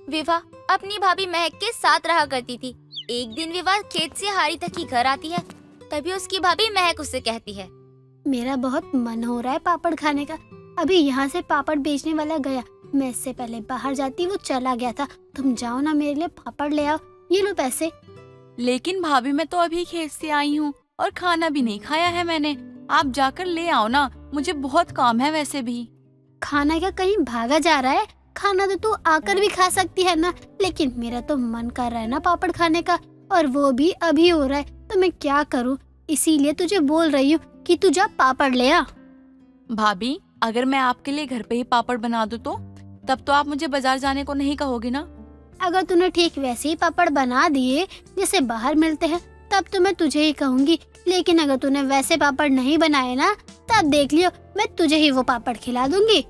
विभा अपनी भाभी महक के साथ रहा करती थी। एक दिन विभा खेत से हारी थकी घर आती है, तभी उसकी भाभी महक उससे कहती है, मेरा बहुत मन हो रहा है पापड़ खाने का। अभी यहाँ से पापड़ बेचने वाला गया, मैं इससे पहले बाहर जाती, वो चला गया था। तुम जाओ ना, मेरे लिए पापड़ ले आओ, ये लो पैसे। लेकिन भाभी मैं तो अभी खेत से आई हूँ और खाना भी नहीं खाया है मैंने। आप जाकर ले आओ ना, मुझे बहुत काम है वैसे भी। खाना क्या कहीं भागा जा रहा है? खाना तो तू आकर भी खा सकती है ना। लेकिन मेरा तो मन कर रहा है ना पापड़ खाने का, और वो भी अभी हो रहा है, तो मैं क्या करूँ? इसीलिए तुझे बोल रही हूँ कि तू जा पापड़ ले आ। भाभी अगर मैं आपके लिए घर पे ही पापड़ बना दूँ तो तब तो आप मुझे बाजार जाने को नहीं कहोगे ना? अगर तूने ठीक वैसे ही पापड़ बना दिए जैसे बाहर मिलते हैं तब तो मैं तुझे ही कहूँगी। लेकिन अगर तूने वैसे पापड़ नहीं बनाए ना, तब देख लियो मैं तुझे ही वो पापड़ खिला दूंगी।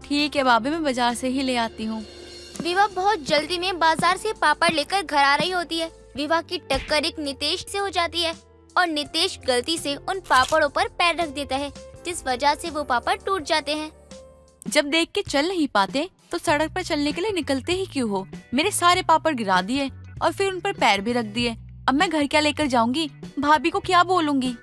ठीक है भाभी, मैं बाजार से ही ले आती हूँ। विभा बहुत जल्दी में बाजार से पापड़ लेकर घर आ रही होती है। विभा की टक्कर एक नितेश से हो जाती है और नितेश गलती से उन पापड़ों पर पैर रख देता है, जिस वजह से वो पापड़ टूट जाते हैं। जब देख के चल नहीं पाते तो सड़क पर चलने के लिए निकलते ही क्यों हो? मेरे सारे पापड़ गिरा दिए और फिर उन पर पैर भी रख दिए। अब मैं घर क्या लेकर जाऊंगी? भाभी को क्या बोलूंगी?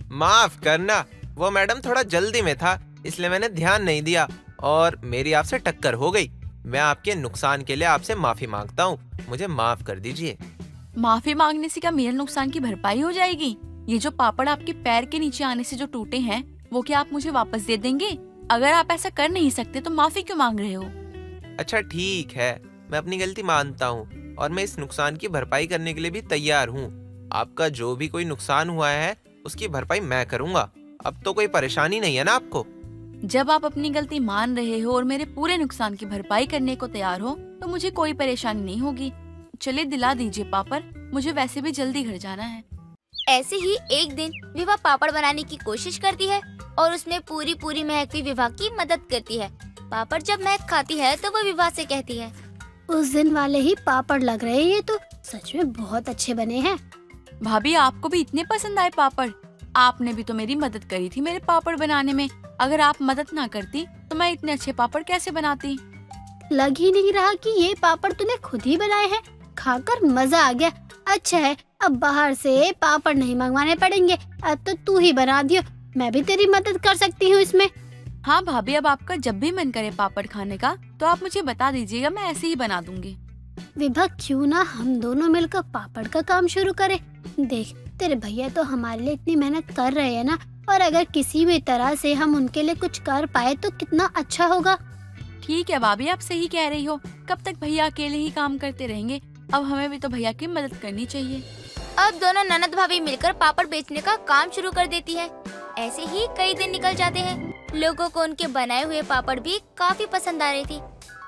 माफ करना, वो मैडम थोड़ा जल्दी में था, इसलिए मैंने ध्यान नहीं दिया और मेरी आपसे टक्कर हो गई। मैं आपके नुकसान के लिए आपसे माफी मांगता हूँ, मुझे माफ कर दीजिए। माफी मांगने से क्या मेरे नुकसान की भरपाई हो जाएगी? ये जो पापड़ आपके पैर के नीचे आने से जो टूटे हैं, वो क्या आप मुझे वापस दे देंगे? अगर आप ऐसा कर नहीं सकते तो माफी क्यों मांग रहे हो? अच्छा ठीक है, मैं अपनी गलती मानता हूँ और मैं इस नुकसान की भरपाई करने के लिए भी तैयार हूँ। आपका जो भी कोई नुकसान हुआ है उसकी भरपाई मैं करूँगा। अब तो कोई परेशानी नहीं है ना आपको? जब आप अपनी गलती मान रहे हो और मेरे पूरे नुकसान की भरपाई करने को तैयार हो तो मुझे कोई परेशानी नहीं होगी। चलिए दिला दीजिए पापड़, मुझे वैसे भी जल्दी घर जाना है। ऐसे ही एक दिन विभा पापड़ बनाने की कोशिश करती है और उसमें पूरी महक भी विभा की मदद करती है। पापड़ जब महक खाती है तो वो विभा से कहती है, उस दिन वाले ही पापड़ लग रहे हैं, ये तो सच में बहुत अच्छे बने हैं। भाभी आपको भी इतने पसंद आए पापड़? आपने भी तो मेरी मदद करी थी मेरे पापड़ बनाने में। अगर आप मदद ना करती तो मैं इतने अच्छे पापड़ कैसे बनाती? लग ही नहीं रहा कि ये पापड़ तूने खुद ही बनाए हैं। खाकर मजा आ गया। अच्छा है, अब बाहर से पापड़ नहीं मंगवाने पड़ेंगे, अब तो तू ही बना दियो। मैं भी तेरी मदद कर सकती हूँ इसमें। हाँ भाभी, अब आपका जब भी मन करे पापड़ खाने का तो आप मुझे बता दीजिएगा, मैं ऐसे ही बना दूंगी। विभा क्यों ना हम दोनों मिलकर पापड़ का काम शुरू करें। देख तेरे भैया तो हमारे लिए इतनी मेहनत कर रहे हैं ना, और अगर किसी भी तरह से हम उनके लिए कुछ कर पाए तो कितना अच्छा होगा। ठीक है भाभी, आप सही कह रही हो। कब तक भैया अकेले ही काम करते रहेंगे? अब हमें भी तो भैया की मदद करनी चाहिए। अब दोनों ननद भाभी मिलकर पापड़ बेचने का काम शुरू कर देती है। ऐसे ही कई दिन निकल जाते हैं। लोगों को उनके बनाए हुए पापड़ भी काफी पसंद आ रही थी।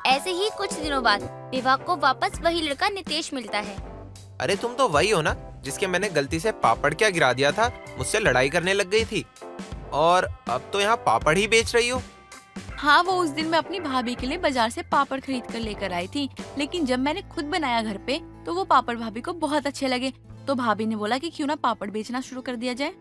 ऐसे ही कुछ दिनों बाद विभा को वापस वही लड़का नितेश मिलता है। अरे तुम तो वही हो ना जिसके मैंने गलती से पापड़ क्या गिरा दिया था, मुझसे लड़ाई करने लग गई थी और अब तो यहाँ पापड़ ही बेच रही हो। हाँ, वो उस दिन मैं अपनी भाभी के लिए बाजार से पापड़ खरीद कर लेकर आई थी, लेकिन जब मैंने खुद बनाया घर पे तो वो पापड़ भाभी को बहुत अच्छे लगे। तो भाभी ने बोला कि क्यों ना पापड़ बेचना शुरू कर दिया जाए।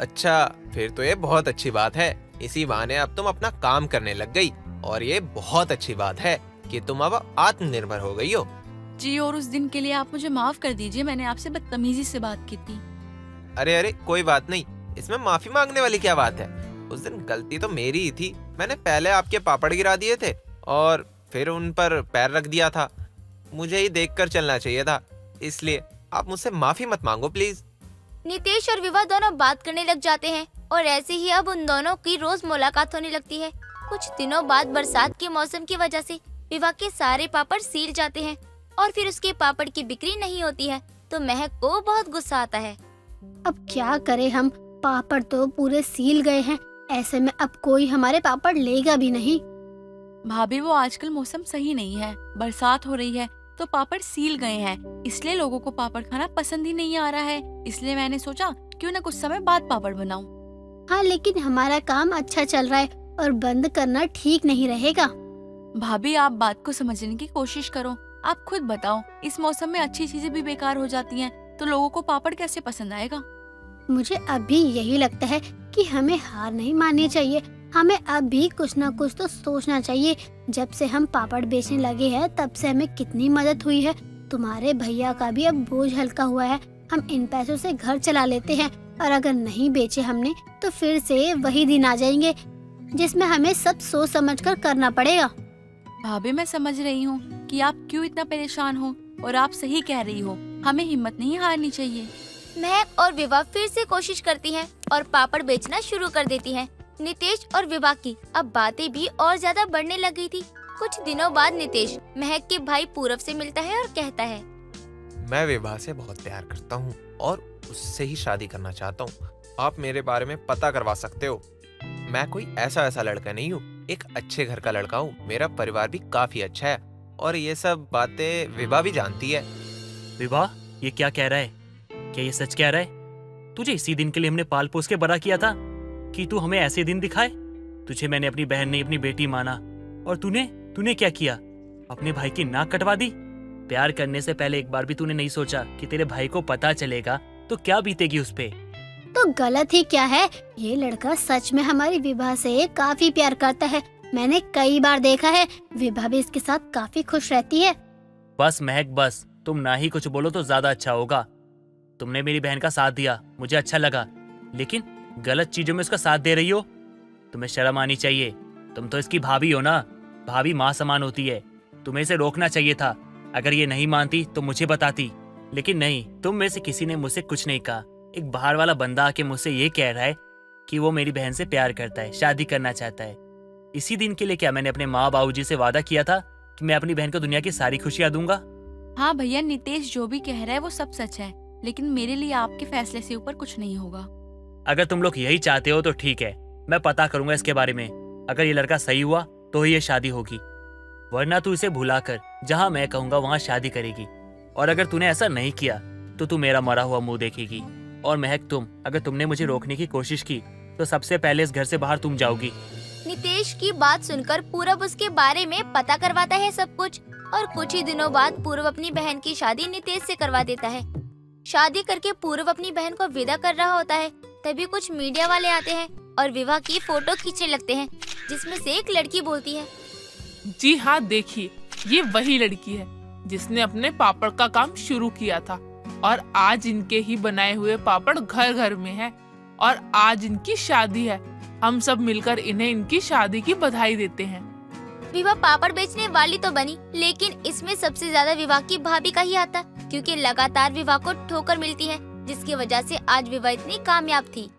अच्छा, फिर तो ये बहुत अच्छी बात है। इसी बहाने अब तुम अपना काम करने लग गई और ये बहुत अच्छी बात है कि तुम अब आत्मनिर्भर हो गई हो। जी, और उस दिन के लिए आप मुझे माफ कर दीजिए, मैंने आपसे बदतमीजी से बात की थी। अरे अरे कोई बात नहीं, इसमें माफी मांगने वाली क्या बात है। उस दिन गलती तो मेरी ही थी। मैंने पहले आपके पापड़ गिरा दिए थे और फिर उन पर पैर रख दिया था। मुझे ही देखकर चलना चाहिए था, इसलिए आप मुझसे माफी मत मांगो प्लीज। नितेश और विभा दोनों बात करने लग जाते हैं और ऐसे ही अब उन दोनों की रोज मुलाकात होने लगती है। कुछ दिनों बाद बरसात के मौसम की वजह से विभा के सारे पापड़ सील जाते हैं और फिर उसके पापड़ की बिक्री नहीं होती है, तो महक को बहुत गुस्सा आता है। अब क्या करें हम, पापड़ तो पूरे सील गए हैं। ऐसे में अब कोई हमारे पापड़ लेगा भी नहीं। भाभी, वो आजकल मौसम सही नहीं है, बरसात हो रही है तो पापड़ सील गए हैं, इसलिए लोगों को पापड़ खाना पसंद ही नहीं आ रहा है। इसलिए मैंने सोचा क्यों ना कुछ समय बाद पापड़ बनाऊं। हाँ, लेकिन हमारा काम अच्छा चल रहा है और बंद करना ठीक नहीं रहेगा। भाभी, आप बात को समझने की कोशिश करो। आप खुद बताओ, इस मौसम में अच्छी चीजें भी बेकार हो जाती हैं, तो लोगों को पापड़ कैसे पसंद आएगा? मुझे अभी यही लगता है कि हमें हार नहीं माननी चाहिए। हमें अब भी कुछ ना कुछ तो सोचना चाहिए। जब से हम पापड़ बेचने लगे हैं तब से हमें कितनी मदद हुई है। तुम्हारे भैया का भी अब बोझ हल्का हुआ है। हम इन पैसों से घर चला लेते हैं, और अगर नहीं बेचे हमने तो फिर से वही दिन आ जाएंगे जिसमें हमें सब सोच समझकर करना पड़ेगा। भाभी मैं समझ रही हूँ कि आप क्यों इतना परेशान हो, और आप सही कह रही हो, हमें हिम्मत नहीं हारनी चाहिए। महक और विभा फिर से कोशिश करती हैं और पापड़ बेचना शुरू कर देती हैं। नितेश और विभा की अब बातें भी और ज्यादा बढ़ने लग गई थी। कुछ दिनों बाद नितेश महक के भाई पूरब से मिलता है और कहता है, मैं विभा से बहुत प्यार करता हूँ और उससे ही शादी करना चाहता हूँ। आप मेरे बारे में पता करवा सकते हो। मैं कोई ऐसा लड़का नहीं हूँ, एक अच्छे घर का लड़का हूँ। मेरा परिवार भी काफी अच्छा है और ये सब बातें विभा भी जानती है। विभा, ये क्या कह रहा है? क्या ये सच कह रहा है? तुझे इसी दिन के लिए हमने पाल पोस के बड़ा किया था कि तू हमें ऐसे दिन दिखाए। तुझे मैंने अपनी बहन नहीं अपनी बेटी माना, और तूने क्या किया? अपने भाई की नाक कटवा दी। प्यार करने से पहले एक बार भी तूने नहीं सोचा कि तेरे भाई को पता चलेगा तो क्या बीतेगी उस पे। तो गलत ही क्या है? ये लड़का सच में हमारी विभा से काफी प्यार करता है। मैंने कई बार देखा है, विभा भी इसके साथ काफी खुश रहती है। बस महक बस, तुम ना ही कुछ बोलो तो ज्यादा अच्छा होगा। तुमने मेरी बहन का साथ दिया, मुझे अच्छा लगा, लेकिन गलत चीजों में उसका साथ दे रही हो। तुम्हें शर्म आनी चाहिए। तुम तो इसकी भाभी हो ना, भाभी माँ समान होती है। तुम्हें इसे रोकना चाहिए था। अगर ये नहीं मानती तो मुझे बताती, लेकिन नहीं, तुम में से किसी ने मुझसे कुछ नहीं कहा। एक बाहर वाला बंदा आके मुझसे ये कह रहा है कि वो मेरी बहन से प्यार करता है, शादी करना चाहता है। इसी दिन के लिए क्या मैंने अपने माँ बाबूजी से वादा किया था कि मैं अपनी बहन को दुनिया की सारी खुशियाँ दूंगा। हाँ भैया, नितेश जो भी कह रहा है वो सब सच है, लेकिन मेरे लिए आपके फैसले से ऊपर कुछ नहीं होगा। अगर तुम लोग यही चाहते हो तो ठीक है, मैं पता करूंगा इसके बारे में। अगर ये लड़का सही हुआ तो ही ये शादी होगी, वरना तू इसे भुलाकर जहाँ मैं कहूँगा वहाँ शादी करेगी। और अगर तूने ऐसा नहीं किया तो तू मेरा मरा हुआ मुंह देखेगी। और महक, अगर तुमने मुझे रोकने की कोशिश की तो सबसे पहले इस घर से बाहर तुम जाओगी। नितेश की बात सुनकर पूरब उसके बारे में पता करवाता है सब कुछ, और कुछ ही दिनों बाद पूरब अपनी बहन की शादी नितेश से करवा देता है। शादी करके पूरब अपनी बहन को विदा कर रहा होता है, तभी कुछ मीडिया वाले आते हैं और विवाह की फोटो खींचने लगते हैं, जिसमें से एक लड़की बोलती है, जी हाँ, देखिए ये वही लड़की है जिसने अपने पापड़ का काम शुरू किया था, और आज इनके ही बनाए हुए पापड़ घर घर में है, और आज इनकी शादी है। हम सब मिलकर इन्हें इनकी शादी की बधाई देते हैं। विवाह पापड़ बेचने वाली तो बनी, लेकिन इसमें सबसे ज्यादा विवाह की भाभी का ही आता, क्योंकि लगातार विवाह को ठोकर मिलती है, जिसकी वजह से आज विवाह इतनी कामयाब थी।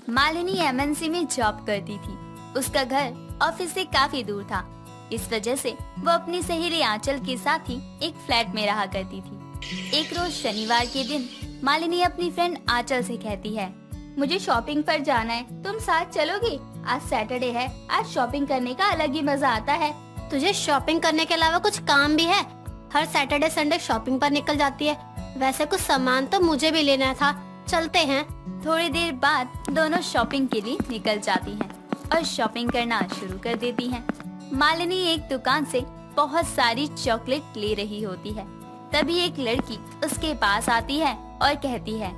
मालिनी एमएनसी में जॉब करती थी। उसका घर ऑफिस से काफी दूर था, इस वजह से वो अपनी सहेली आंचल के साथ ही एक फ्लैट में रहा करती थी। एक रोज शनिवार के दिन मालिनी अपनी फ्रेंड आंचल से कहती है, मुझे शॉपिंग पर जाना है, तुम साथ चलोगी? आज सैटरडे है, आज शॉपिंग करने का अलग ही मजा आता है। तुझे शॉपिंग करने के अलावा कुछ काम भी है? हर सैटरडे संडे शॉपिंग पर निकल जाती है। वैसे कुछ सामान तो मुझे भी लेना था, चलते हैं। थोड़ी देर बाद दोनों शॉपिंग के लिए निकल जाती हैं और शॉपिंग करना शुरू कर देती हैं। मालिनी एक दुकान से बहुत सारी चॉकलेट ले रही होती है। तभी एक लड़की उसके पास आती है और कहती है,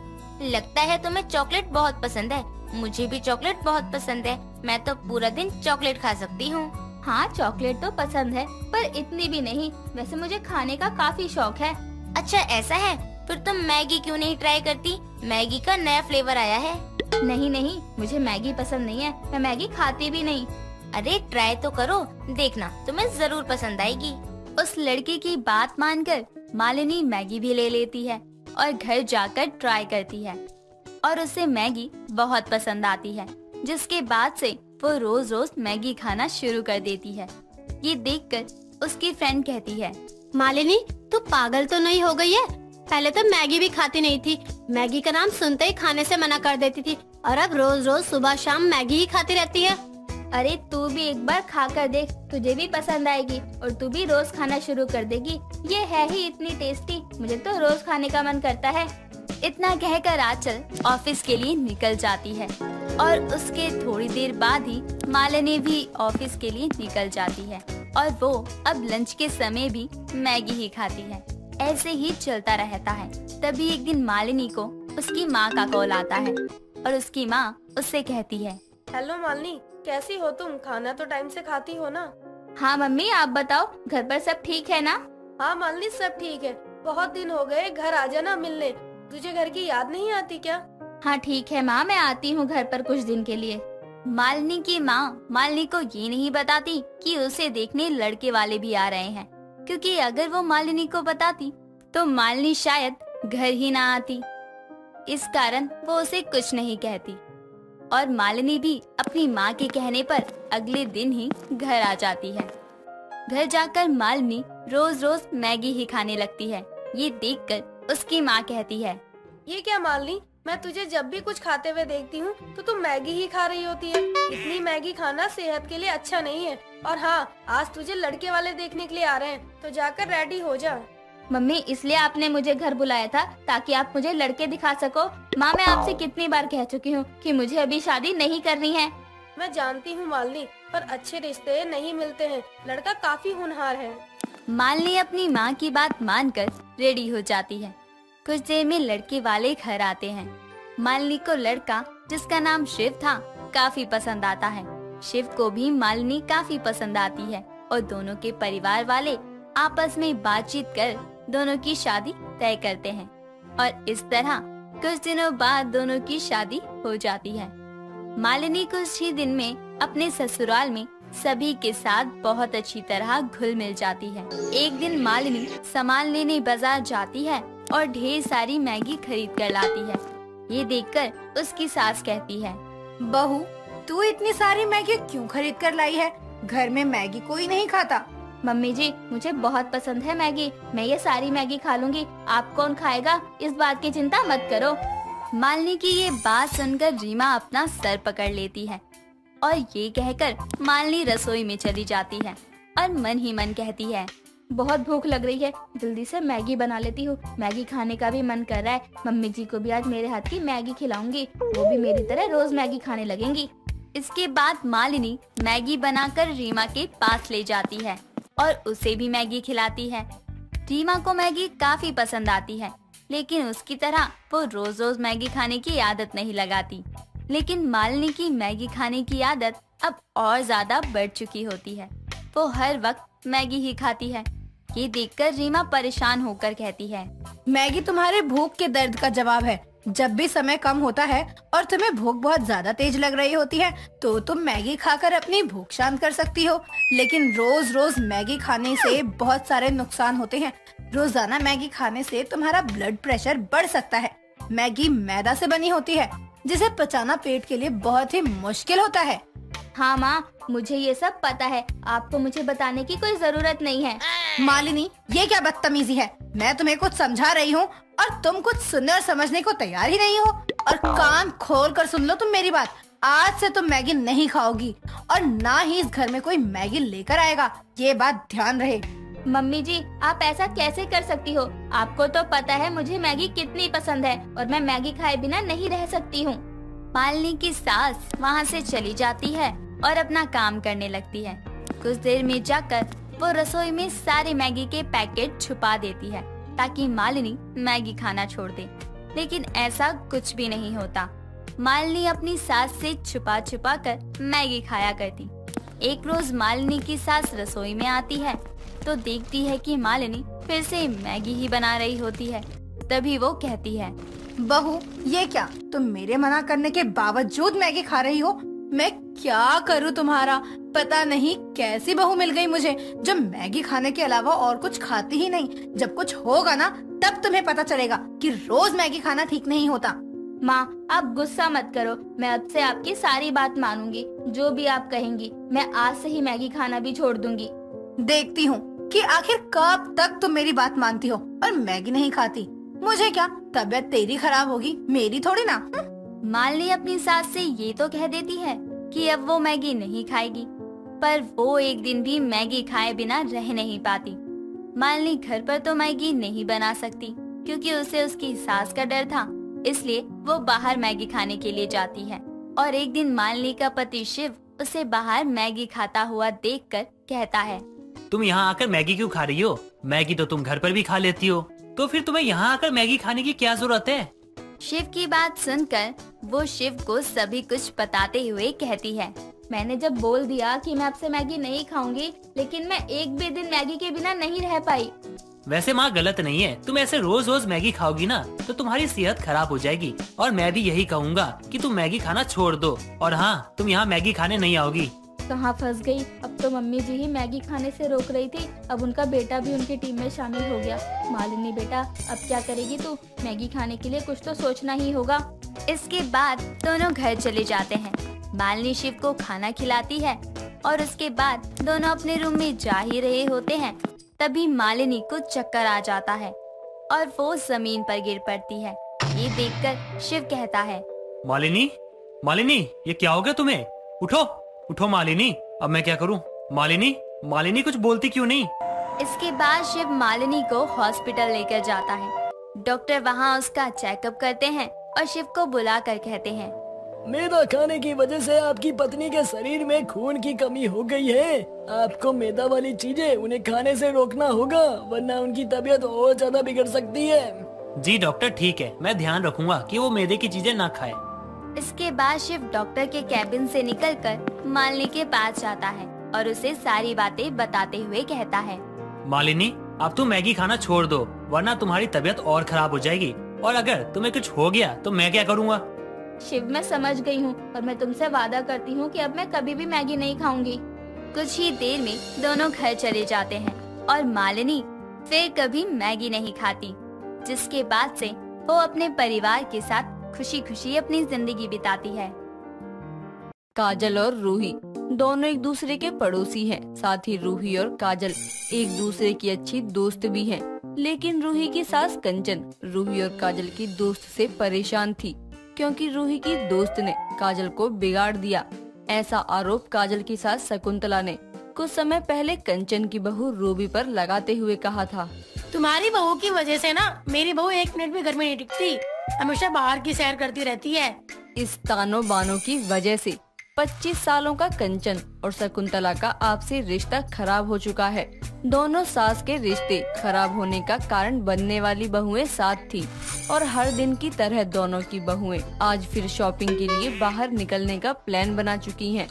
लगता है तुम्हें चॉकलेट बहुत पसंद है। मुझे भी चॉकलेट बहुत पसंद है, मैं तो पूरा दिन चॉकलेट खा सकती हूँ। हाँ, चॉकलेट तो पसंद है, पर इतनी भी नहीं। वैसे मुझे खाने का काफी शौक है। अच्छा ऐसा है, फिर तुम मैगी क्यों नहीं ट्राई करती? मैगी का नया फ्लेवर आया है। नहीं नहीं, मुझे मैगी पसंद नहीं है, मैं मैगी खाती भी नहीं। अरे ट्राई तो करो, देखना तुम्हें जरूर पसंद आएगी। उस लड़के की बात मानकर मालिनी मैगी भी ले लेती है और घर जाकर ट्राई करती है, और उसे मैगी बहुत पसंद आती है, जिसके बाद से वो रोज रोज मैगी खाना शुरू कर देती है। ये देखकर उसकी फ्रेंड कहती है, मालिनी तू पागल तो नहीं हो गई है? पहले तो मैगी भी खाती नहीं थी, मैगी का नाम सुनते ही खाने से मना कर देती थी, और अब रोज रोज सुबह शाम मैगी ही खाती रहती है। अरे तू भी एक बार खा कर देख, तुझे भी पसंद आएगी और तू भी रोज खाना शुरू कर देगी। ये है ही इतनी टेस्टी, मुझे तो रोज खाने का मन करता है। इतना कहकर आंचल ऑफिस के लिए निकल जाती है, और उसके थोड़ी देर बाद ही मालिनी भी ऑफिस के लिए निकल जाती है, और वो अब लंच के समय भी मैगी ही खाती है। ऐसे ही चलता रहता है। तभी एक दिन मालिनी को उसकी माँ का कॉल आता है, और उसकी माँ उससे कहती है, हेलो मालिनी, कैसी हो तुम? खाना तो टाइम से खाती हो ना? हाँ मम्मी, आप बताओ घर पर सब ठीक है ना? हाँ मालिनी, सब ठीक है। बहुत दिन हो गए, घर आ जाना मिलने। तुझे घर की याद नहीं आती क्या? हाँ ठीक है माँ, मैं आती हूँ घर पर कुछ दिन के लिए। मालिनी की माँ मालिनी को ये नहीं बताती कि उसे देखने लड़के वाले भी आ रहे हैं, क्योंकि अगर वो मालिनी को बताती तो मालिनी शायद घर ही ना आती। इस कारण वो उसे कुछ नहीं कहती और मालिनी भी अपनी माँ के कहने पर अगले दिन ही घर आ जाती है। घर जाकर मालिनी रोज रोज मैगी ही खाने लगती है। ये देखकर उसकी माँ कहती है, ये क्या मालिनी, मैं तुझे जब भी कुछ खाते हुए देखती हूँ तो तुम मैगी ही खा रही होती है। इतनी मैगी खाना सेहत के लिए अच्छा नहीं है। और हाँ, आज तुझे लड़के वाले देखने के लिए आ रहे हैं, तो जाकर रेडी हो जा। मम्मी, इसलिए आपने मुझे घर बुलाया था ताकि आप मुझे लड़के दिखा सको। माँ, मैं आपसे कितनी बार कह चुकी हूँ कि मुझे अभी शादी नहीं करनी है। मैं जानती हूँ मालिनी, पर अच्छे रिश्ते नहीं मिलते हैं। लड़का काफी होनहार है। मालिनी अपनी माँ की बात मानकर रेडी हो जाती है। कुछ देर में लड़के वाले घर आते हैं। मालिनी को लड़का, जिसका नाम शिव था, काफी पसंद आता है। शिव को भी मालिनी काफी पसंद आती है और दोनों के परिवार वाले आपस में बातचीत कर दोनों की शादी तय करते हैं और इस तरह कुछ दिनों बाद दोनों की शादी हो जाती है। मालिनी कुछ ही दिन में अपने ससुराल में सभी के साथ बहुत अच्छी तरह घुल मिल जाती है। एक दिन मालिनी सामान लेने बाजार जाती है और ढेर सारी मैगी खरीद कर लाती है। ये देखकर उसकी सास कहती है, बहू, तू इतनी सारी मैगी क्यों खरीद कर लाई है? घर में मैगी कोई नहीं खाता। मम्मी जी, मुझे बहुत पसंद है मैगी। मैं ये सारी मैगी खा लूंगी। आप कौन खाएगा, इस बात की चिंता मत करो। मालिनी की ये बात सुनकर रीमा अपना सर पकड़ लेती है और ये कहकर मालिनी रसोई में चली जाती है और मन ही मन कहती है, बहुत भूख लग रही है, जल्दी से मैगी बना लेती हूँ। मैगी खाने का भी मन कर रहा है। मम्मी जी को भी आज मेरे हाथ की मैगी खिलाऊंगी, वो भी मेरी तरह रोज मैगी खाने लगेंगी। इसके बाद मालिनी मैगी बनाकर रीमा के पास ले जाती है और उसे भी मैगी खिलाती है। रीमा को मैगी काफी पसंद आती है, लेकिन उसकी तरह वो रोज रोज मैगी खाने की आदत नहीं लगाती। लेकिन मालिनी की मैगी खाने की आदत अब और ज्यादा बढ़ चुकी होती है। वो हर वक्त मैगी ही खाती है। ये देखकर रीमा परेशान होकर कहती है, मैगी तुम्हारे भूख के दर्द का जवाब है। जब भी समय कम होता है और तुम्हें भूख बहुत ज्यादा तेज लग रही होती है तो तुम मैगी खाकर अपनी भूख शांत कर सकती हो। लेकिन रोज रोज मैगी खाने से बहुत सारे नुकसान होते हैं। रोजाना मैगी खाने से तुम्हारा ब्लड प्रेशर बढ़ सकता है। मैगी मैदा से बनी होती है, जिसे पचाना पेट के लिए बहुत ही मुश्किल होता है। हाँ माँ, मुझे ये सब पता है। आपको मुझे बताने की कोई जरूरत नहीं है। मालिनी, ये क्या बदतमीजी है? मैं तुम्हें कुछ समझा रही हूँ और तुम कुछ सुनने और समझने को तैयार ही नहीं हो। और कान खोल कर सुन लो तुम मेरी बात। आज से तुम मैगी नहीं खाओगी और ना ही इस घर में कोई मैगी लेकर आएगा। ये बात ध्यान रहे। मम्मी जी, आप ऐसा कैसे कर सकती हो? आपको तो पता है मुझे मैगी कितनी पसंद है और मैं मैगी खाए बिना नहीं रह सकती हूँ। मालिनी की सास वहाँ से चली जाती है और अपना काम करने लगती है। कुछ देर में जाकर वो रसोई में सारे मैगी के पैकेट छुपा देती है ताकि मालिनी मैगी खाना छोड़ दे। लेकिन ऐसा कुछ भी नहीं होता। मालिनी अपनी सास से छुपा छुपा कर मैगी खाया करती। एक रोज मालिनी की सास रसोई में आती है तो देखती है कि मालिनी फिर से मैगी ही बना रही होती है। तभी वो कहती है, बहू, ये क्या, तुम मेरे मना करने के बावजूद मैगी खा रही हो? मैं क्या करूँ तुम्हारा? पता नहीं कैसी बहू मिल गई मुझे जो मैगी खाने के अलावा और कुछ खाती ही नहीं। जब कुछ होगा ना तब तुम्हें पता चलेगा कि रोज मैगी खाना ठीक नहीं होता। माँ, आप गुस्सा मत करो। मैं अब से आपकी सारी बात मानूंगी। जो भी आप कहेंगी, मैं आज से ही मैगी खाना भी छोड़ दूंगी। देखती हूँ कि आखिर कब तक तुम मेरी बात मानती हो और मैगी नहीं खाती। मुझे क्या, तबीयत तेरी खराब होगी, मेरी थोड़ी ना। मालिनी अपनी सास से ये तो कह देती है कि अब वो मैगी नहीं खाएगी, पर वो एक दिन भी मैगी खाए बिना रह नहीं पाती। मालिनी घर पर तो मैगी नहीं बना सकती क्योंकि उसे उसकी सास का डर था, इसलिए वो बाहर मैगी खाने के लिए जाती है। और एक दिन मालिनी का पति शिव उसे बाहर मैगी खाता हुआ देखकर कहता है, तुम यहाँ आकर मैगी क्यों खा रही हो? मैगी तो तुम घर पर भी खा लेती हो, तो फिर तुम्हें यहाँ आकर मैगी खाने की क्या जरूरत है? शिव की बात सुनकर वो शिव को सभी कुछ बताते हुए कहती है, मैंने जब बोल दिया कि मैं आपसे मैगी नहीं खाऊंगी, लेकिन मैं एक भी दिन मैगी के बिना नहीं रह पाई। वैसे माँ गलत नहीं है, तुम ऐसे रोज रोज मैगी खाओगी ना तो तुम्हारी सेहत खराब हो जाएगी। और मैं भी यही कहूँगा कि तुम मैगी खाना छोड़ दो। और हाँ, तुम यहाँ मैगी खाने नहीं आओगी। कहाँ फंस गई। अब तो मम्मी जी ही मैगी खाने से रोक रही थी, अब उनका बेटा भी उनकी टीम में शामिल हो गया। मालिनी बेटा, अब क्या करेगी तू? मैगी खाने के लिए कुछ तो सोचना ही होगा। इसके बाद दोनों घर चले जाते हैं। मालिनी शिव को खाना खिलाती है और उसके बाद दोनों अपने रूम में जा ही रहे होते हैं, तभी मालिनी को चक्कर आ जाता है और वो जमीन पर गिर पड़ती है। ये देखकर शिव कहता है, मालिनी, मालिनी, ये क्या हो गया तुम्हें? उठो, उठो मालिनी, अब मैं क्या करूं? मालिनी, मालिनी कुछ बोलती क्यों नहीं? इसके बाद शिव मालिनी को हॉस्पिटल लेकर जाता है। डॉक्टर वहाँ उसका चेकअप करते हैं और शिव को बुलाकर कहते हैं, मैदा खाने की वजह से आपकी पत्नी के शरीर में खून की कमी हो गई है। आपको मैदा वाली चीजें उन्हें खाने से रोकना होगा, वरना उनकी तबीयत और ज्यादा बिगड़ सकती है। जी डॉक्टर, ठीक है, मैं ध्यान रखूंगा कि वो मैदे की चीजें ना खाए। इसके बाद शिव डॉक्टर के कैबिन से निकलकर मालिनी के पास जाता है और उसे सारी बातें बताते हुए कहता है, मालिनी, अब तुम मैगी खाना छोड़ दो, वरना तुम्हारी तबीयत और खराब हो जाएगी। और अगर तुम्हें कुछ हो गया तो मैं क्या करूँगा? शिव, मैं समझ गई हूँ और मैं तुमसे वादा करती हूँ कि अब मैं कभी भी मैगी नहीं खाऊंगी। कुछ ही देर में दोनों घर चले जाते हैं और मालिनी फिर कभी मैगी नहीं खाती, जिसके बाद से वो अपने परिवार के साथ खुशी खुशी अपनी जिंदगी बिताती है। काजल और रूही दोनों एक दूसरे के पड़ोसी हैं। साथ ही रूही और काजल एक दूसरे की अच्छी दोस्त भी हैं। लेकिन रूही की सास कंचन रूही और काजल की दोस्त से परेशान थी, क्योंकि रूही की दोस्त ने काजल को बिगाड़ दिया। ऐसा आरोप काजल की सास शकुंतला ने कुछ समय पहले कंचन की बहू रूबी पर लगाते हुए कहा था। तुम्हारी बहू की वजह से ना मेरी बहू एक मिनट भी घर में नहीं टिकती, हमेशा बाहर की सैर करती रहती है। इस तानो बानो की वजह से 25 सालों का कंचन और शकुंतला का आपसी रिश्ता खराब हो चुका है। दोनों सास के रिश्ते खराब होने का कारण बनने वाली बहुएं साथ थी और हर दिन की तरह दोनों की बहुएं आज फिर शॉपिंग के लिए बाहर निकलने का प्लान बना चुकी हैं।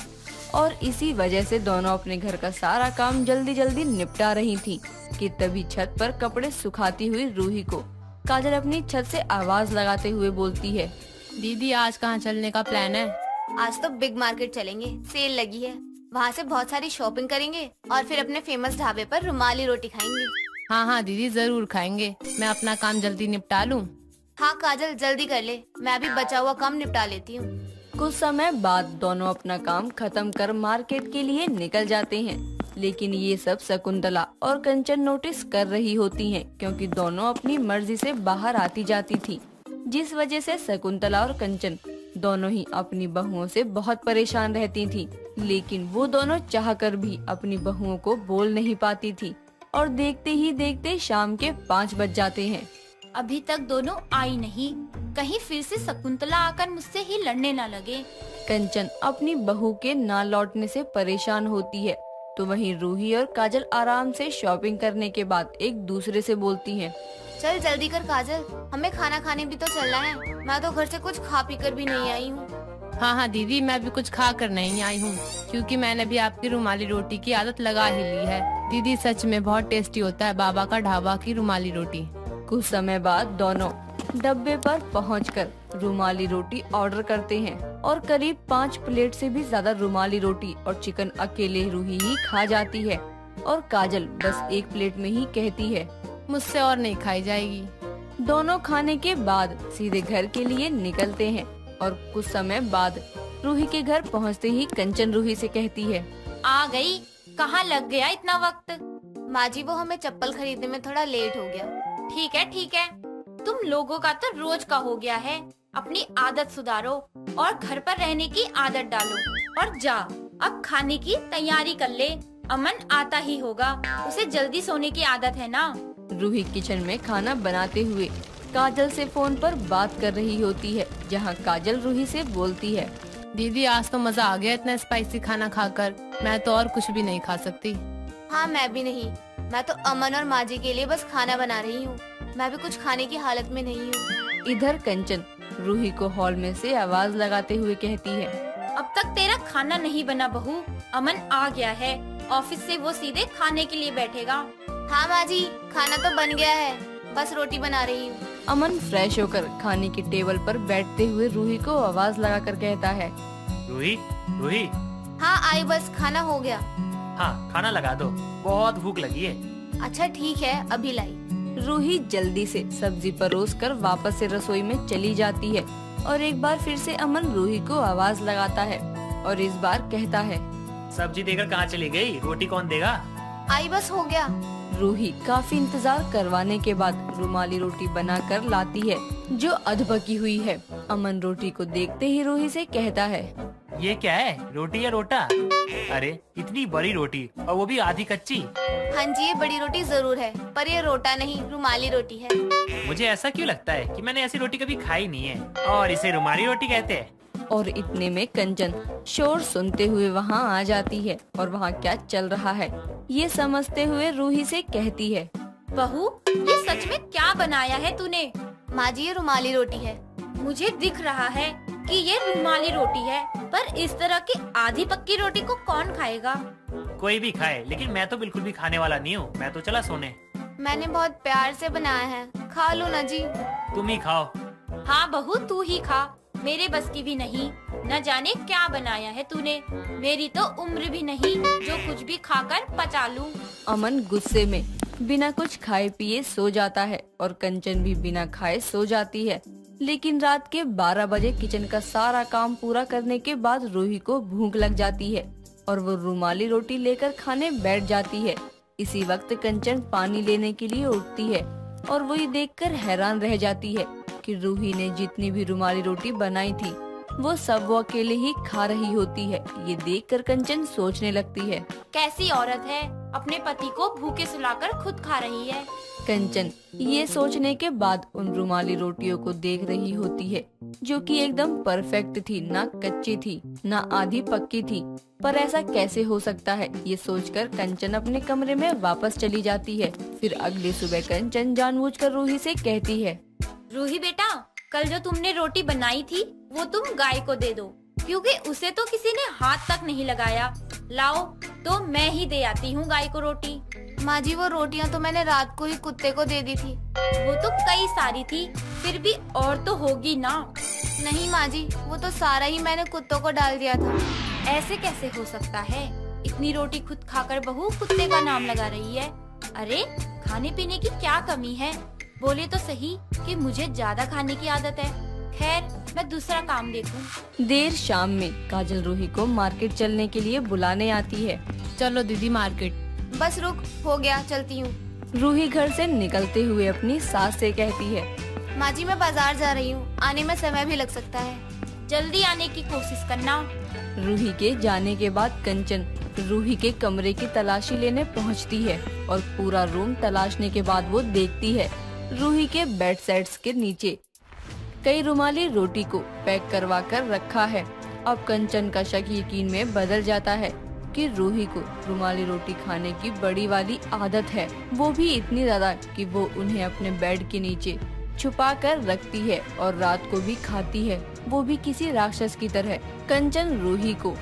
और इसी वजह से दोनों अपने घर का सारा काम जल्दी जल्दी निपटा रही थी कि तभी छत पर कपड़े सुखाती हुई रूही को काजल अपनी छत से आवाज लगाते हुए बोलती है, दीदी आज कहाँ चलने का प्लान है? आज तो बिग मार्केट चलेंगे, सेल लगी है, वहाँ से बहुत सारी शॉपिंग करेंगे और फिर अपने फेमस ढाबे पर रुमाली रोटी खाएंगे। हाँ हाँ दीदी जरूर खाएंगे, मैं अपना काम जल्दी निपटा लूँ। हाँ काजल जल्दी कर ले, मैं अभी बचा हुआ काम निपटा लेती हूँ। कुछ समय बाद दोनों अपना काम खत्म कर मार्केट के लिए निकल जाते हैं। लेकिन ये सब शकुंतला और कंचन नोटिस कर रही होती हैं, क्योंकि दोनों अपनी मर्जी से बाहर आती जाती थी, जिस वजह से शकुंतला और कंचन दोनों ही अपनी बहुओं से बहुत परेशान रहती थी। लेकिन वो दोनों चाहकर भी अपनी बहुओं को बोल नहीं पाती थी और देखते ही देखते शाम के 5 बज जाते हैं। अभी तक दोनों आई नहीं, कहीं फिर से शकुंतला आकर मुझसे ही लड़ने न लगे। कंचन अपनी बहू के ना लौटने से परेशान होती है, तो वहीं रूही और काजल आराम से शॉपिंग करने के बाद एक दूसरे से बोलती हैं, चल जल्दी कर काजल, हमें खाना खाने भी तो चलना है। मैं तो घर से कुछ खा पी कर भी नहीं आई हूँ। हाँ हाँ दीदी मैं भी कुछ खा कर नहीं आई हूँ, क्योंकि मैंने भी आपकी रुमाली रोटी की आदत लगा ही ली है। दीदी सच में बहुत टेस्टी होता है बाबा का ढाबा की रुमाली रोटी। कुछ समय बाद दोनों डब्बे पर पहुंचकर रुमाली रोटी ऑर्डर करते हैं और करीब 5 प्लेट से भी ज्यादा रुमाली रोटी और चिकन अकेले रूही ही खा जाती है और काजल बस 1 प्लेट में ही कहती है, मुझसे और नहीं खाई जाएगी। दोनों खाने के बाद सीधे घर के लिए निकलते हैं और कुछ समय बाद रूही के घर पहुंचते ही कंचन रूही से कहती है, आ गई, कहाँ लग गया इतना वक्त? माँ जी वो हमें चप्पल खरीदने में थोड़ा लेट हो गया। ठीक है, तुम लोगों का तो रोज का हो गया है। अपनी आदत सुधारो और घर पर रहने की आदत डालो और जा अब खाने की तैयारी कर ले। अमन आता ही होगा, उसे जल्दी सोने की आदत है ना। रूही किचन में खाना बनाते हुए काजल से फोन पर बात कर रही होती है, जहां काजल रूही से बोलती है, दीदी आज तो मजा आ गया इतना स्पाइसी खाना खाकर, मैं तो और कुछ भी नहीं खा सकती। हाँ मैं भी नहीं, मैं तो अमन और माँ जी के लिए बस खाना बना रही हूँ, मैं भी कुछ खाने की हालत में नहीं हूँ। इधर कंचन रूही को हॉल में से आवाज लगाते हुए कहती है, अब तक तेरा खाना नहीं बना बहू। अमन आ गया है ऑफिस से, वो सीधे खाने के लिए बैठेगा। हाँ माँ जी, खाना तो बन गया है, बस रोटी बना रही हूँ। अमन फ्रेश होकर खाने की टेबल पर बैठते हुए रूही को आवाज लगाकर कहता है, रूही, रूही। हाँ आई, बस खाना हो गया। हाँ, खाना लगा दो, बहुत भूख लगी है। अच्छा ठीक है, अभी लाई। रूही जल्दी से सब्जी परोसकर वापस से रसोई में चली जाती है और एक बार फिर से अमन रूही को आवाज लगाता है और इस बार कहता है, सब्जी देकर कहाँ चली गई? रोटी कौन देगा? आई, बस हो गया। रूही काफी इंतजार करवाने के बाद रुमाली रोटी बनाकर लाती है जो अधपकी हुई है। अमन रोटी को देखते ही रूही से कहता है, ये क्या है, रोटी या रोटा? अरे इतनी बड़ी रोटी और वो भी आधी कच्ची। हाँ जी, ये बड़ी रोटी जरूर है, पर ये रोटा नहीं, रुमाली रोटी है। मुझे ऐसा क्यों लगता है कि मैंने ऐसी रोटी कभी खाई नहीं है और इसे रुमाली रोटी कहते हैं। और इतने में कंचन शोर सुनते हुए वहाँ आ जाती है और वहाँ क्या चल रहा है ये समझते हुए रूही से कहती है, बहू ये सच में क्या बनाया है तूने? माँ जी, ये रुमाली रोटी है। मुझे दिख रहा है कि ये रुमाली रोटी है, पर इस तरह की आधी पक्की रोटी को कौन खाएगा? कोई भी खाए, लेकिन मैं तो बिल्कुल भी खाने वाला नहीं हूँ। मैं तो चला सोने। मैंने बहुत प्यार से बनाया है, खा लो ना जी। तुम ही खाओ। हाँ बहू, तू ही खा, मेरे बस की भी नहीं। न जाने क्या बनाया है तूने, मेरी तो उम्र भी नहीं जो कुछ भी खाकर पचा लूं। अमन गुस्से में बिना कुछ खाए पिए सो जाता है और कंचन भी बिना खाए सो जाती है। लेकिन रात के 12 बजे किचन का सारा काम पूरा करने के बाद रूही को भूख लग जाती है और वो रुमाली रोटी लेकर खाने बैठ जाती है। इसी वक्त कंचन पानी लेने के लिए उठती है और वही देखकर हैरान रह जाती है कि रूही ने जितनी भी रुमाली रोटी बनाई थी वो सब वो अकेले ही खा रही होती है। ये देखकर कंचन सोचने लगती है, कैसी औरत है, अपने पति को भूखे सुलाकर खुद खा रही है। कंचन ये सोचने के बाद उन रुमाली रोटियों को देख रही होती है जो कि एकदम परफेक्ट थी, ना कच्ची थी ना आधी पक्की थी। पर ऐसा कैसे हो सकता है, ये सोचकर कंचन अपने कमरे में वापस चली जाती है। फिर अगली सुबह कंचन जानबूझकर रूही से कहती है, रूही बेटा, कल जो तुमने रोटी बनाई थी वो तुम गाय को दे दो, क्योंकि उसे तो किसी ने हाथ तक नहीं लगाया। लाओ तो मैं ही दे आती हूँ गाय को रोटी। माँ जी, वो रोटियाँ तो मैंने रात को ही कुत्ते को दे दी थी। वो तो कई सारी थी, फिर भी और तो होगी ना। नहीं माँ जी, वो तो सारा ही मैंने कुत्तों को डाल दिया था। ऐसे कैसे हो सकता है? इतनी रोटी खुद खाकर बहू कुत्ते का नाम लगा रही है। अरे खाने पीने की क्या कमी है? बोले तो सही कि मुझे ज्यादा खाने की आदत है। खैर मैं दूसरा काम देखूं। देर शाम में काजल रूही को मार्केट चलने के लिए बुलाने आती है। चलो दीदी मार्केट। बस रुक, हो गया, चलती हूँ। रूही घर से निकलते हुए अपनी सास से कहती है, माँ जी मैं बाजार जा रही हूँ, आने में समय भी लग सकता है, जल्दी आने की कोशिश करना। रूही के जाने के बाद कंचन रूही के कमरे की तलाशी लेने पहुँचती है और पूरा रूम तलाशने के बाद वो देखती है रूही के बेड सेट्स के नीचे कई रुमाली रोटी को पैक करवा कर रखा है। अब कंचन का शक यकीन में बदल जाता है कि रूही को रुमाली रोटी खाने की बड़ी वाली आदत है, वो भी इतनी ज्यादा कि वो उन्हें अपने बेड के नीचे छुपा कर रखती है और रात को भी खाती है, वो भी किसी राक्षस की तरह। कंचन रूही को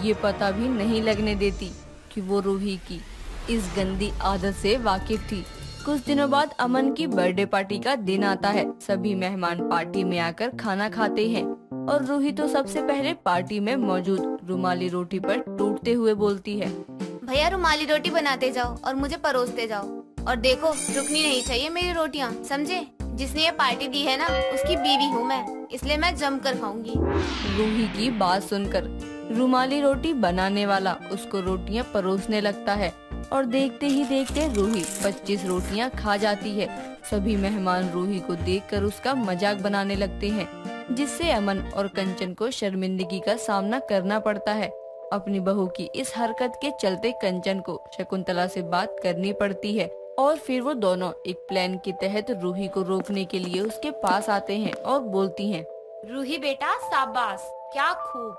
ये पता भी नहीं लगने देती कि वो रूही की इस गंदी आदत से वाकिफ थी। कुछ दिनों बाद अमन की बर्थडे पार्टी का दिन आता है। सभी मेहमान पार्टी में आकर खाना खाते हैं और रूही तो सबसे पहले पार्टी में मौजूद रुमाली रोटी पर टूटते हुए बोलती है, भैया रुमाली रोटी बनाते जाओ और मुझे परोसते जाओ, और देखो रुकनी नहीं चाहिए मेरी रोटियाँ, समझे? जिसने ये पार्टी दी है ना, उसकी बीवी हूँ मैं, इसलिए मैं जमकर खाऊंगी। रूही की बात सुनकर रुमाली रोटी बनाने वाला उसको रोटियां परोसने लगता है और देखते ही देखते रूही 25 रोटियां खा जाती है। सभी मेहमान रूही को देखकर उसका मजाक बनाने लगते हैं, जिससे अमन और कंचन को शर्मिंदगी का सामना करना पड़ता है। अपनी बहू की इस हरकत के चलते कंचन को शकुंतला से बात करनी पड़ती है और फिर वो दोनों एक प्लान के तहत रूही को रोकने के लिए उसके पास आते हैं और बोलती हैं, रूही बेटा शाबाश, क्या खूब,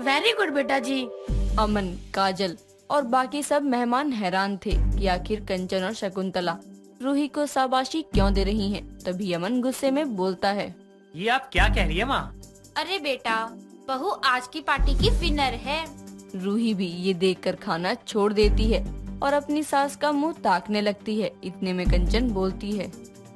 वेरी गुड बेटा जी। अमन, काजल और बाकी सब मेहमान हैरान थे कि आखिर कंचन और शकुंतला रूही को शाबाशी क्यों दे रही हैं। तभी अमन गुस्से में बोलता है, ये आप क्या कह रही है माँ? अरे बेटा, बहू आज की पार्टी की विनर है। रूही भी ये देखकर खाना छोड़ देती है और अपनी सास का मुंह ताकने लगती है। इतने में कंचन बोलती है,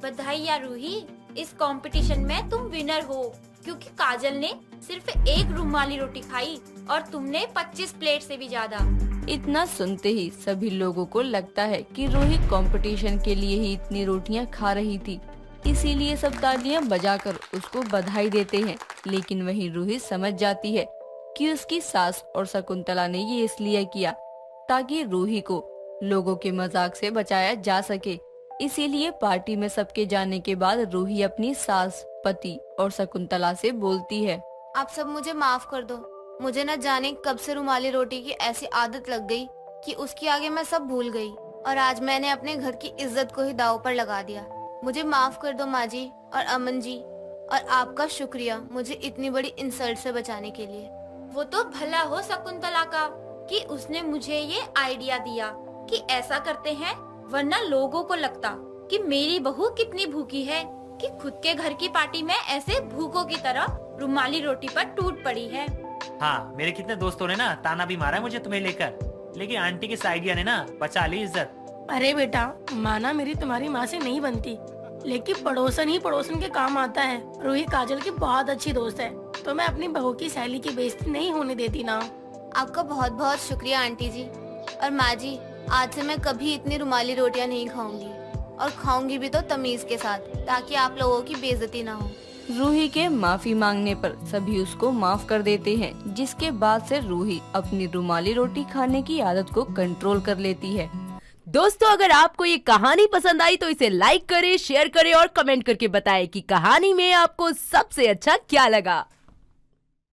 बधाई रूही, इस कंपटीशन में तुम विनर हो, क्योंकि काजल ने सिर्फ एक रुमाली रोटी खाई और तुमने 25 प्लेट से भी ज्यादा। इतना सुनते ही सभी लोगों को लगता है कि रूही कंपटीशन के लिए ही इतनी रोटियां खा रही थी, इसीलिए सब तालियां बजाकर उसको बधाई देते हैं। लेकिन वहीं रूही समझ जाती है कि उसकी सास और शकुंतला ने ये इसलिए किया ताकि रूही को लोगों के मजाक से बचाया जा सके। इसीलिए पार्टी में सबके जाने के बाद रूही अपनी सास, पति और शकुंतला से बोलती है, आप सब मुझे माफ कर दो। मुझे न जाने कब से रुमाली रोटी की ऐसी आदत लग गई कि उसके आगे मैं सब भूल गई और आज मैंने अपने घर की इज्जत को ही दांव पर लगा दिया। मुझे माफ कर दो माँ जी और अमन जी, और आपका शुक्रिया मुझे इतनी बड़ी इंसल्ट से बचाने के लिए। वो तो भला हो शकुंतला का कि उसने मुझे ये आइडिया दिया कि ऐसा करते हैं, वरना लोगों को लगता कि मेरी बहू कितनी भूखी है कि खुद के घर की पार्टी में ऐसे भूखों की तरह रुमाली रोटी पर टूट पड़ी है। हाँ, मेरे कितने दोस्तों ने ना ताना भी मारा है मुझे तुम्हें लेकर, लेकिन आंटी के आइडिया ने ना बचा ली इज्जत। अरे बेटा, माना मेरी तुम्हारी माँ से नहीं बनती, लेकिन पड़ोसन ही पड़ोसन के काम आता है। रूही काजल की बहुत अच्छी दोस्त है, तो मैं अपनी बहू की सहेली की बेइज्जती नहीं होने देती ना। आपका बहुत बहुत शुक्रिया आंटी जी और माँ जी। आज से मैं कभी इतनी रुमाली रोटियां नहीं खाऊंगी, और खाऊंगी भी तो तमीज के साथ, ताकि आप लोगों की बेइज्जती ना हो। रूही के माफी मांगने पर सभी उसको माफ कर देते हैं, जिसके बाद से रूही अपनी रुमाली रोटी खाने की आदत को कंट्रोल कर लेती है। दोस्तों, अगर आपको ये कहानी पसंद आई तो इसे लाइक करें, शेयर करें और कमेंट करके बताएं कि कहानी में आपको सबसे अच्छा क्या लगा।